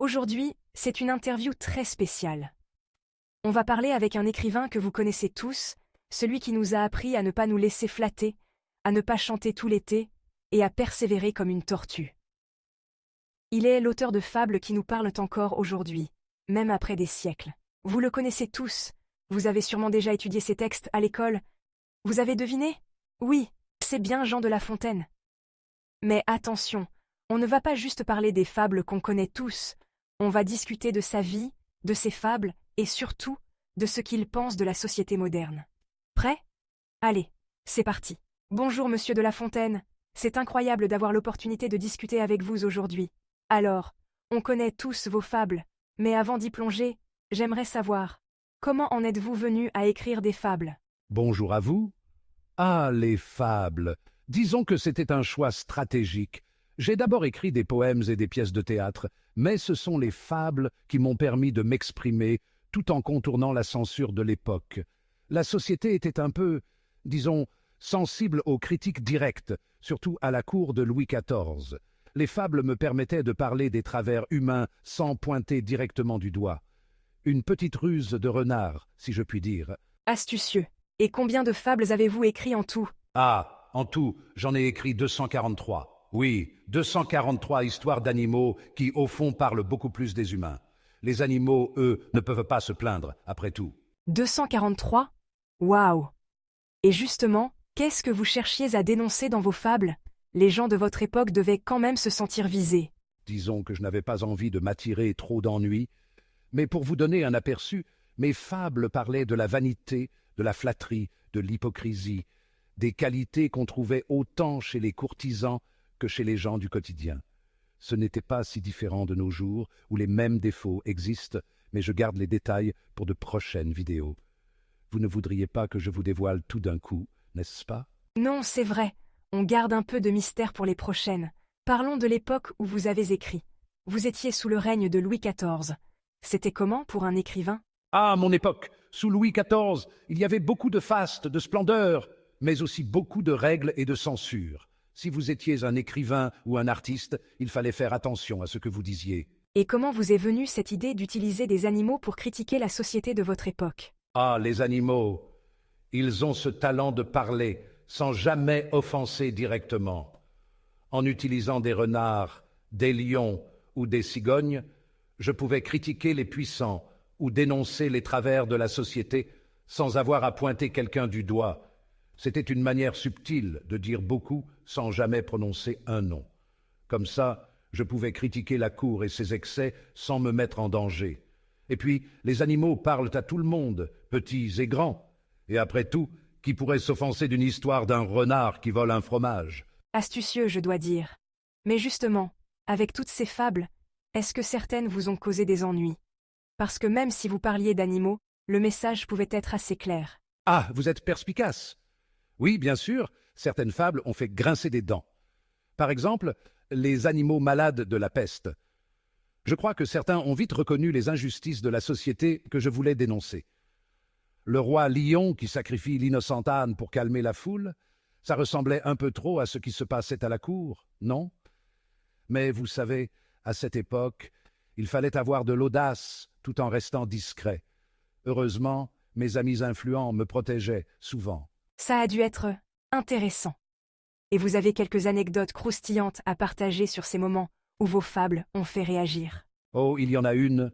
Aujourd'hui, c'est une interview très spéciale. On va parler avec un écrivain que vous connaissez tous, celui qui nous a appris à ne pas nous laisser flatter, à ne pas chanter tout l'été et à persévérer comme une tortue. Il est l'auteur de fables qui nous parlent encore aujourd'hui, même après des siècles. Vous le connaissez tous, vous avez sûrement déjà étudié ses textes à l'école. Vous avez deviné? Oui, c'est bien Jean de La Fontaine. Mais attention, on ne va pas juste parler des fables qu'on connaît tous, on va discuter de sa vie, de ses fables et surtout de ce qu'il pense de la société moderne. Prêt? Allez, c'est parti. Bonjour Monsieur de La Fontaine, c'est incroyable d'avoir l'opportunité de discuter avec vous aujourd'hui. Alors, on connaît tous vos fables, mais avant d'y plonger, j'aimerais savoir, comment en êtes-vous venu à écrire des fables? Bonjour à vous. Ah, les fables. Disons que c'était un choix stratégique. J'ai d'abord écrit des poèmes et des pièces de théâtre, mais ce sont les fables qui m'ont permis de m'exprimer tout en contournant la censure de l'époque. La société était un peu, disons, sensible aux critiques directes, surtout à la cour de Louis XIV. Les fables me permettaient de parler des travers humains sans pointer directement du doigt. Une petite ruse de renard, si je puis dire. Astucieux. Et combien de fables avez-vous écrit en tout? Ah, en tout, j'en ai écrit 243. Oui, 243 histoires d'animaux qui, au fond, parlent beaucoup plus des humains. Les animaux, eux, ne peuvent pas se plaindre, après tout. 243? Waouh! Et justement, qu'est-ce que vous cherchiez à dénoncer dans vos fables? Les gens de votre époque devaient quand même se sentir visés. Disons que je n'avais pas envie de m'attirer trop d'ennuis, mais pour vous donner un aperçu, mes fables parlaient de la vanité, de la flatterie, de l'hypocrisie, des qualités qu'on trouvait autant chez les courtisans que chez les gens du quotidien. Ce n'était pas si différent de nos jours, où les mêmes défauts existent, mais je garde les détails pour de prochaines vidéos. Vous ne voudriez pas que je vous dévoile tout d'un coup, n'est-ce pas? Non, c'est vrai. On garde un peu de mystère pour les prochaines. Parlons de l'époque où vous avez écrit. Vous étiez sous le règne de Louis XIV. C'était comment pour un écrivain? Ah, mon époque, sous Louis XIV, il y avait beaucoup de faste, de splendeur, mais aussi beaucoup de règles et de censure. Si vous étiez un écrivain ou un artiste, il fallait faire attention à ce que vous disiez. Et comment vous est venue cette idée d'utiliser des animaux pour critiquer la société de votre époque? Ah, les animaux, ils ont ce talent de parler sans jamais offenser directement. En utilisant des renards, des lions ou des cigognes, je pouvais critiquer les puissants ou dénoncer les travers de la société sans avoir à pointer quelqu'un du doigt. C'était une manière subtile de dire beaucoup sans jamais prononcer un nom. Comme ça, je pouvais critiquer la cour et ses excès sans me mettre en danger. Et puis, les animaux parlent à tout le monde, petits et grands. Et après tout, qui pourrait s'offenser d'une histoire d'un renard qui vole un fromage? Astucieux, je dois dire. Mais justement, avec toutes ces fables, est-ce que certaines vous ont causé des ennuis? Parce que même si vous parliez d'animaux, le message pouvait être assez clair. Ah, vous êtes perspicace. Oui, bien sûr, certaines fables ont fait grincer des dents. Par exemple, les animaux malades de la peste. Je crois que certains ont vite reconnu les injustices de la société que je voulais dénoncer. Le roi lion qui sacrifie l'innocente âne pour calmer la foule, ça ressemblait un peu trop à ce qui se passait à la cour, non? Mais vous savez, à cette époque, il fallait avoir de l'audace tout en restant discret. Heureusement, mes amis influents me protégeaient souvent. Ça a dû être intéressant. Et vous avez quelques anecdotes croustillantes à partager sur ces moments où vos fables ont fait réagir. Oh, il y en a une.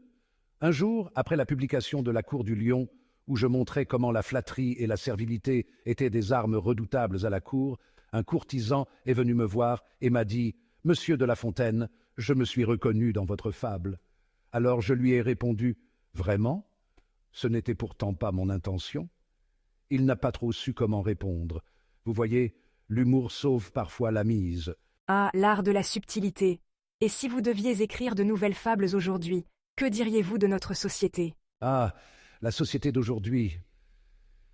Un jour, après la publication de La Cour du Lion, où je montrais comment la flatterie et la servilité étaient des armes redoutables à la cour, un courtisan est venu me voir et m'a dit « Monsieur de La Fontaine, je me suis reconnu dans votre fable. » Alors je lui ai répondu « Vraiment? Ce n'était pourtant pas mon intention. » Il n'a pas trop su comment répondre. Vous voyez, l'humour sauve parfois la mise. Ah, l'art de la subtilité. Et si vous deviez écrire de nouvelles fables aujourd'hui, que diriez-vous de notre société? Ah, la société d'aujourd'hui.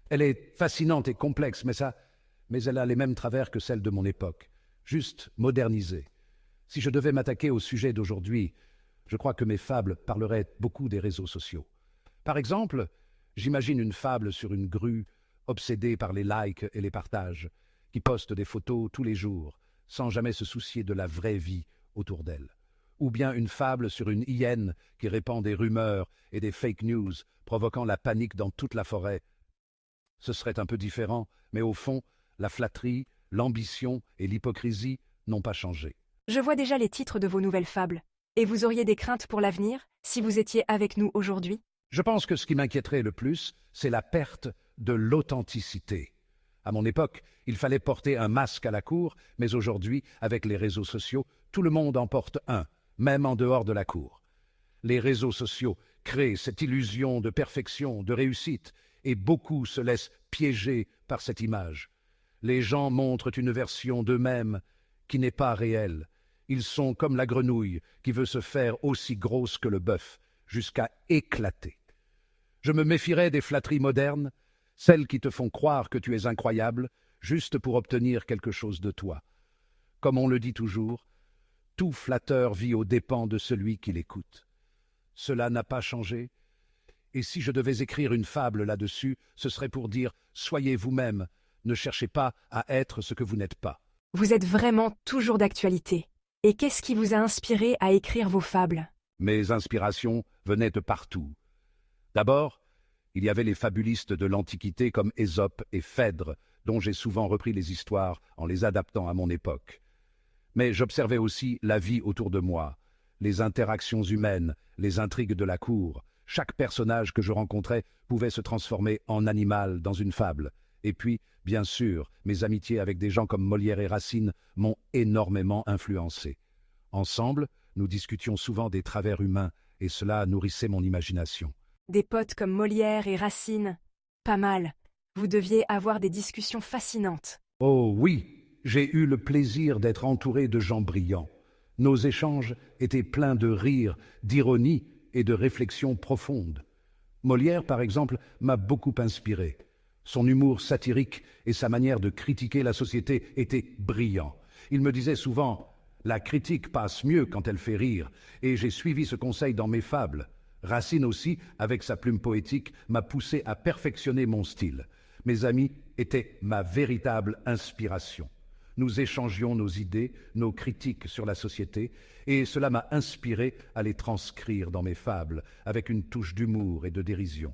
Elle est fascinante et complexe, mais elle a les mêmes travers que celle de mon époque. Juste modernisée. Si je devais m'attaquer au sujet d'aujourd'hui, je crois que mes fables parleraient beaucoup des réseaux sociaux. Par exemple, j'imagine une fable sur une grue obsédée par les likes et les partages, qui poste des photos tous les jours, sans jamais se soucier de la vraie vie autour d'elle. ou bien une fable sur une hyène qui répand des rumeurs et des fake news, provoquant la panique dans toute la forêt. Ce serait un peu différent, mais au fond, la flatterie, l'ambition et l'hypocrisie n'ont pas changé. Je vois déjà les titres de vos nouvelles fables. Et vous auriez des craintes pour l'avenir, si vous étiez avec nous aujourd'hui? Je pense que ce qui m'inquiéterait le plus, c'est la perte de l'authenticité. À mon époque, il fallait porter un masque à la cour, mais aujourd'hui, avec les réseaux sociaux, tout le monde en porte un, même en dehors de la cour. Les réseaux sociaux créent cette illusion de perfection, de réussite, et beaucoup se laissent piéger par cette image. Les gens montrent une version d'eux-mêmes qui n'est pas réelle. Ils sont comme la grenouille qui veut se faire aussi grosse que le bœuf, jusqu'à éclater. Je me méfierais des flatteries modernes, celles qui te font croire que tu es incroyable, juste pour obtenir quelque chose de toi. Comme on le dit toujours, tout flatteur vit aux dépens de celui qui l'écoute. Cela n'a pas changé, et si je devais écrire une fable là-dessus, ce serait pour dire « Soyez vous-même, ne cherchez pas à être ce que vous n'êtes pas ». Vous êtes vraiment toujours d'actualité. Et qu'est-ce qui vous a inspiré à écrire vos fables? Mes inspirations venaient de partout. D'abord, il y avait les fabulistes de l'Antiquité comme Ésope et Phèdre, dont j'ai souvent repris les histoires en les adaptant à mon époque. Mais j'observais aussi la vie autour de moi, les interactions humaines, les intrigues de la cour. Chaque personnage que je rencontrais pouvait se transformer en animal dans une fable. Et puis, bien sûr, mes amitiés avec des gens comme Molière et Racine m'ont énormément influencé. Ensemble, nous discutions souvent des travers humains, et cela nourrissait mon imagination. Des potes comme Molière et Racine. Pas mal. Vous deviez avoir des discussions fascinantes. Oh oui, j'ai eu le plaisir d'être entouré de gens brillants. Nos échanges étaient pleins de rire, d'ironie et de réflexions profondes. Molière, par exemple, m'a beaucoup inspiré. Son humour satirique et sa manière de critiquer la société étaient brillants. Il me disait souvent « La critique passe mieux quand elle fait rire » et j'ai suivi ce conseil dans mes fables. Racine aussi, avec sa plume poétique, m'a poussé à perfectionner mon style. Mes amis étaient ma véritable inspiration. Nous échangions nos idées, nos critiques sur la société, et cela m'a inspiré à les transcrire dans mes fables, avec une touche d'humour et de dérision.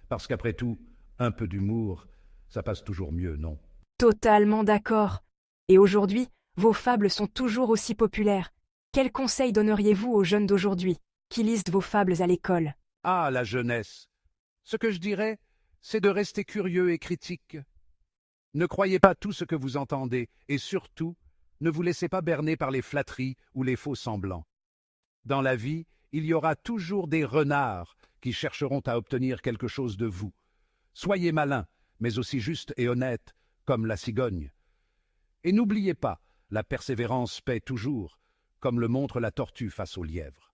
Parce qu'après tout, un peu d'humour, ça passe toujours mieux, non? Totalement d'accord. Et aujourd'hui, vos fables sont toujours aussi populaires. Quels conseils donneriez-vous aux jeunes d'aujourd'hui, qui lisent vos fables à l'école? Ah, la jeunesse! Ce que je dirais, c'est de rester curieux et critique. Ne croyez pas tout ce que vous entendez, et surtout, ne vous laissez pas berner par les flatteries ou les faux semblants. Dans la vie, il y aura toujours des renards qui chercheront à obtenir quelque chose de vous. Soyez malin, mais aussi juste et honnête, comme la cigogne. Et n'oubliez pas, la persévérance paie toujours, comme le montre la tortue face au lièvre.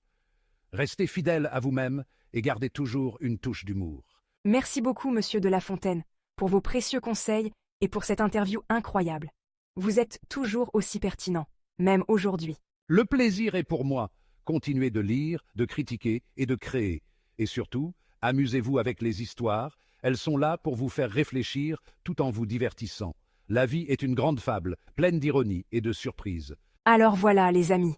Restez fidèle à vous-même et gardez toujours une touche d'humour. Merci beaucoup, monsieur de La Fontaine, pour vos précieux conseils et pour cette interview incroyable. Vous êtes toujours aussi pertinent, même aujourd'hui. Le plaisir est pour moi. Continuez de lire, de critiquer et de créer. Et surtout, amusez-vous avec les histoires. Elles sont là pour vous faire réfléchir tout en vous divertissant. La vie est une grande fable, pleine d'ironie et de surprises. Alors voilà, les amis.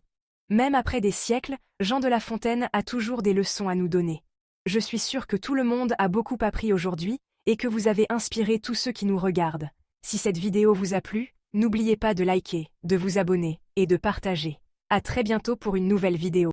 Même après des siècles, Jean de La Fontaine a toujours des leçons à nous donner. Je suis sûre que tout le monde a beaucoup appris aujourd'hui et que vous avez inspiré tous ceux qui nous regardent. Si cette vidéo vous a plu, n'oubliez pas de liker, de vous abonner et de partager. À très bientôt pour une nouvelle vidéo.